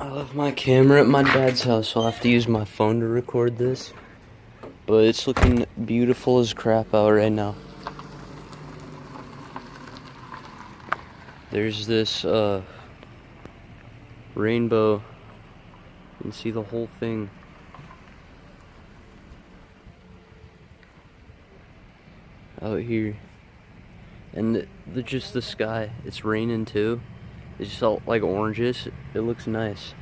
I left my camera at my dad's house, so I'll have to use my phone to record this. But it's looking beautiful as crap out right now. There's this rainbow. You can see the whole thing. Out here. And just the sky. It's raining too. It's just all like oranges. It looks nice.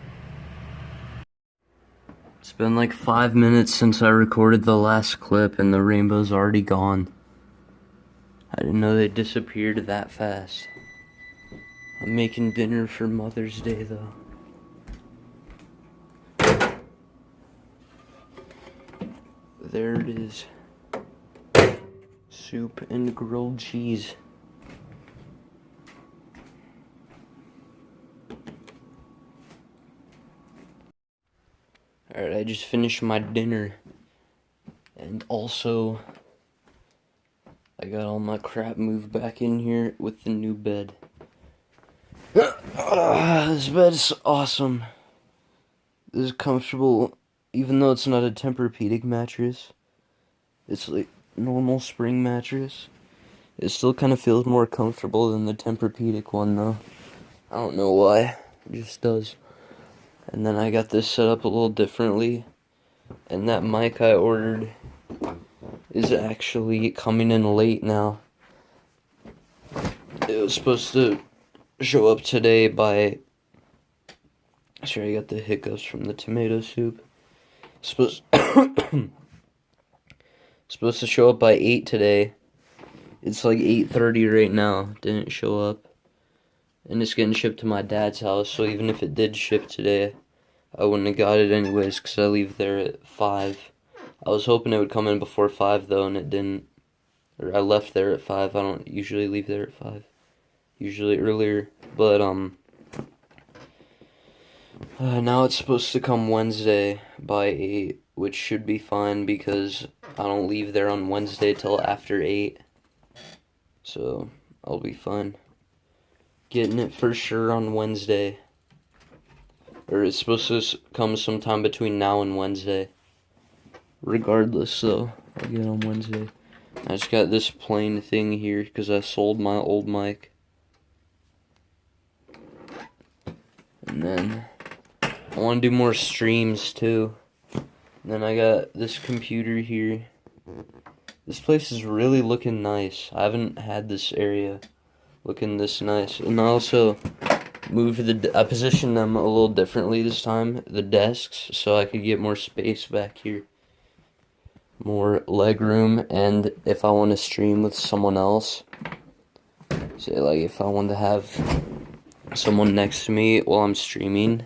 It's been like 5 minutes since I recorded the last clip and the rainbow's already gone. I didn't know they disappeared that fast. I'm making dinner for Mother's Day though. There it is. Soup and grilled cheese. Alright, I just finished my dinner. And also, I got all my crap moved back in here with the new bed. This bed's awesome. This is comfortable, even though it's not a Tempur-Pedic mattress. It's like normal spring mattress. It still kind of feels more comfortable than the Tempur-Pedic one though. I don't know why, it just does. And then I got this set up a little differently. And that mic I ordered is actually coming in late now. It was supposed to show up today by... Sorry, I got the hiccups from the tomato soup. Supposed to show up by 8 today. It's like 8:30 right now. Didn't show up. And it's getting shipped to my dad's house, so even if it did ship today, I wouldn't have got it anyways, because I leave there at 5. I was hoping it would come in before 5 though, and it didn't. Or I left there at 5. I don't usually leave there at 5. Usually earlier. But, now it's supposed to come Wednesday by 8, which should be fine because I don't leave there on Wednesday till after 8. So, I'll be fine. Getting it for sure on Wednesday. Or it's supposed to come sometime between now and Wednesday. Regardless, though, I'll get it on Wednesday. I just got this plain thing here because I sold my old mic. And then I want to do more streams too. And then I got this computer here. This place is really looking nice. I haven't had this area looking this nice. And I also moved I positioned them a little differently this time, the desks, so I could get more space back here. More leg room, and if I want to stream with someone else, say like if I want to have someone next to me while I'm streaming,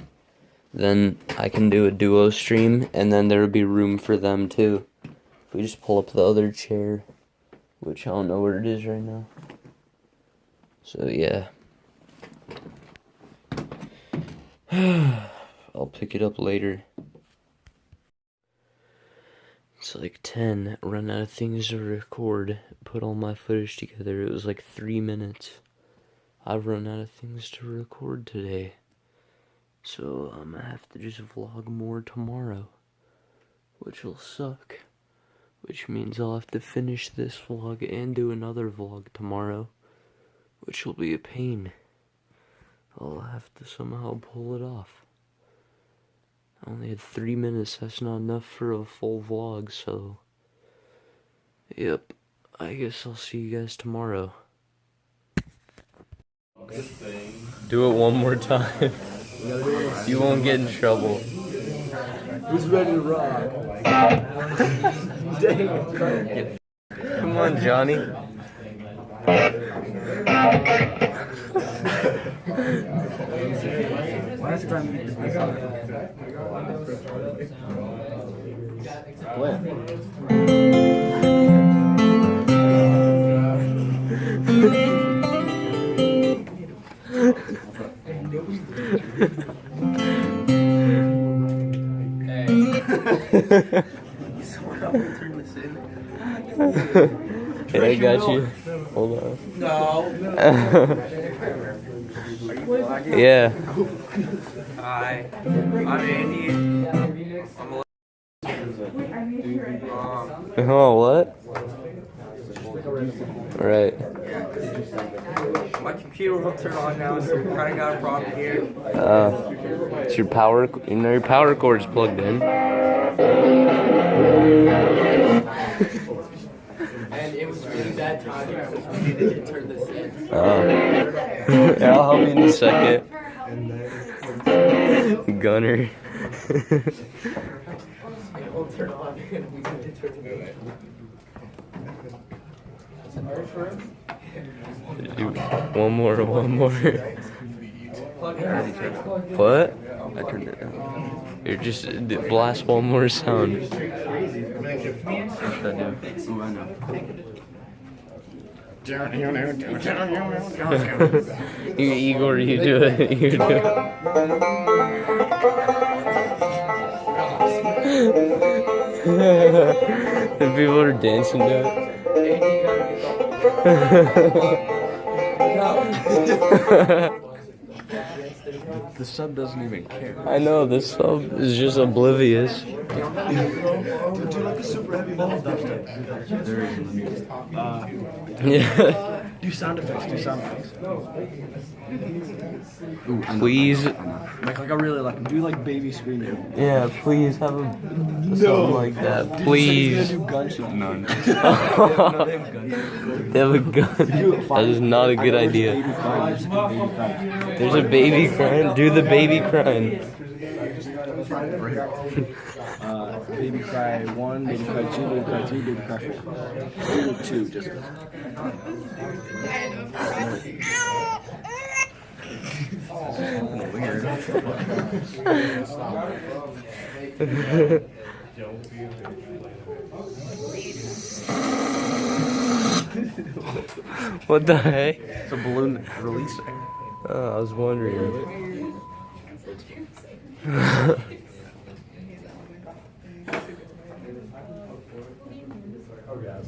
then I can do a duo stream, and then there would be room for them too. If we just pull up the other chair, which I don't know where it is right now. So yeah. I'll pick it up later. It's like 10, run out of things to record, put all my footage together. It was like 3 minutes. I've run out of things to record today. So I'm gonna have to just vlog more tomorrow, which will suck. Which means I'll have to finish this vlog and do another vlog tomorrow, which will be a pain. I'll have to somehow pull it off. I only had 3 minutes, that's not enough for a full vlog, so... Yep, I guess I'll see you guys tomorrow. Do it one more time. You won't get in trouble. Who's ready to rock? Dang. Come on, Johnny. Hey, I got you. Hold on. No. Yeah. Hi, I'm Andy. Oh, what? Right. My computer won't turn on now, so we kind of got a problem here. It's your power. You know your power cord's plugged in. And it was really bad timing, so we needed to turn this in. Yeah, I'll help you in a second. Gunner. It won't turn on, and we need to turn it in. One more. What? I turned it down. You're just blast one more sound. What should I do? Oh, I know. Igor, you do it. You do it. And people are dancing to it. The sub doesn't even care. I know, this sub is just oblivious. Do like a super heavy metal dubstep. There is in the music. Yeah. Do sound effects. Ooh, I know, Please. I know. Like I really like them. Do like baby screaming. Yeah, please have a something like that. Please. Do gunshot. No. No, they have guns. They have a gun. That is not a good idea. There's a baby crying. Do the baby crying. Baby cry 1, baby cry 2, baby cry 3, baby cry 4. 2, just. What the heck? It's a balloon releaser. Oh, I was wondering.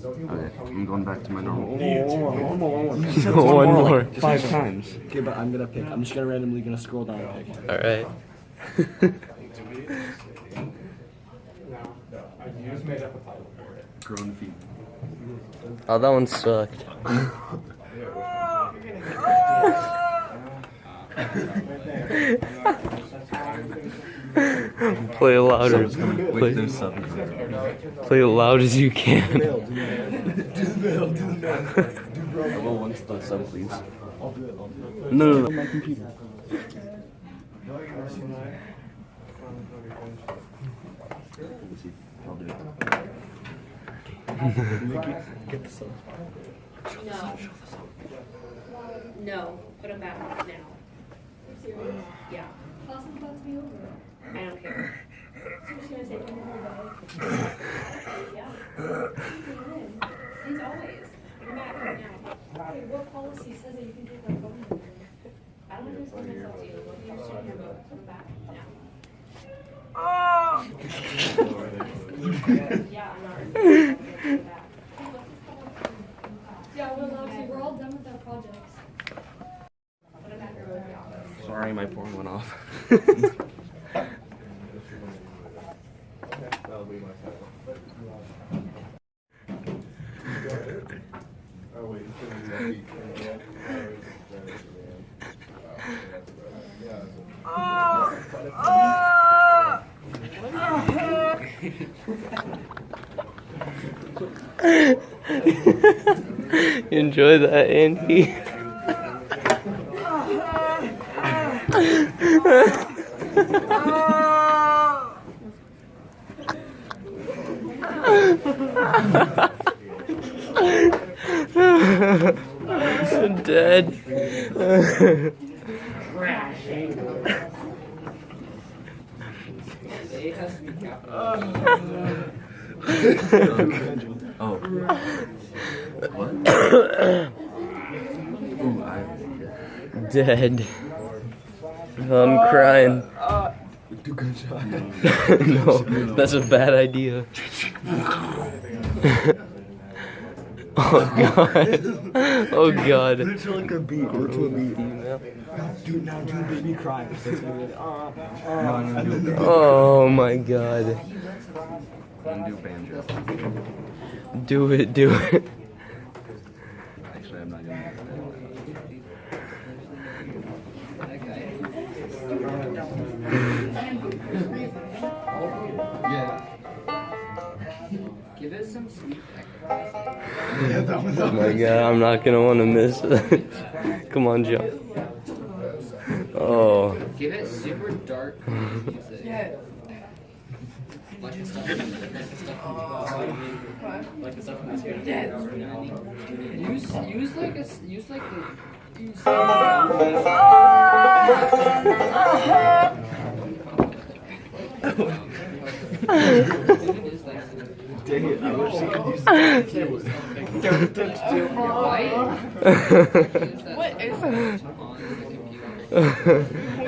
Okay, I'm going back to my normal. One more. 5 times. Okay, but I'm gonna pick. I'm just randomly gonna scroll down and pick. All right. Grown feet. Oh, that one sucked. Play it louder. Wait, there's sub. Play it loud as you can. Well, once the sub, please. No. My computer. I'll do it. Get the sub. No. No, put them back now. Yeah. Awesome, about to be over. I don't care. So she's gonna take him her bag. Yeah. He's always. Put them back right now. Okay, what policy says that you can take our phone number? I don't understand myself to you. What do you understand your vote? Put them back now. Yeah, I'm not. Put them back. Yeah, we're allowed to. We're all done with our projects. Put them back in the office. Sorry, my phone went off. You enjoy that, Andy? I'm dead. Oh. What? Ooh, Dead. I'm crying. Do gunshot. No, that's a bad idea. Oh god. Oh god. Literally like a beat. Go to a beat. Do baby cry. That's gonna be like, Oh my god. Undo banjo. Do it, do it. Actually, I'm not gonna do Give it some sweet Oh my god, I'm not gonna want to miss it. Come on, Joe. Oh. Give it super dark music. Yeah. Like the stuff in this video. Use like the Dang it, I wish you could use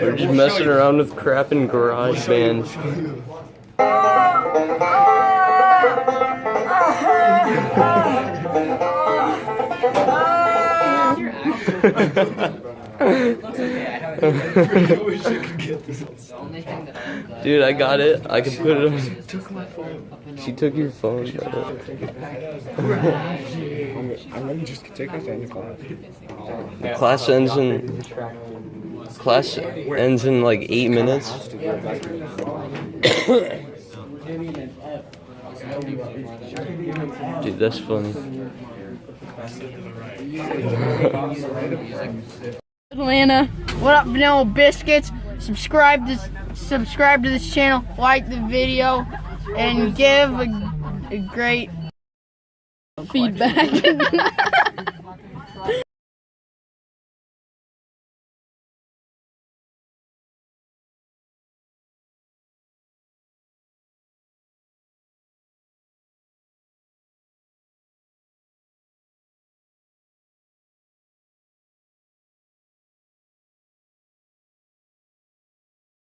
We're just messing around with crap in GarageBand. Dude, I got it. I can put it on. She took your phone. I'm gonna just take my phone to class. Class ends in like 8 minutes. Dude, that's funny. Atlanta, what up, Vanilla Biscuits? Subscribe to this channel, like the video, and give a great feedback.